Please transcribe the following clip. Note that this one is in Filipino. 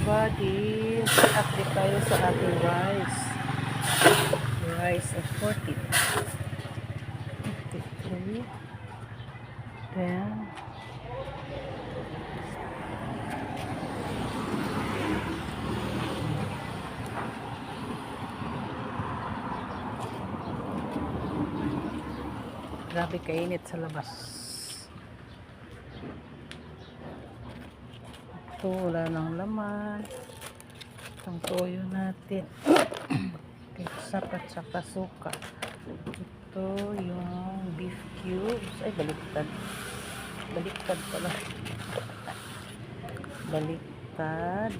everybody. Update tayo sa ating rice. Rice of 40. 53. Then, grabe kainit sa labas. Ito, wala ng laman. Itong toyo natin. Ketchup at saka suka. Ito, yung beef cubes. Ay, baliktad. Baliktad pala. Baliktad.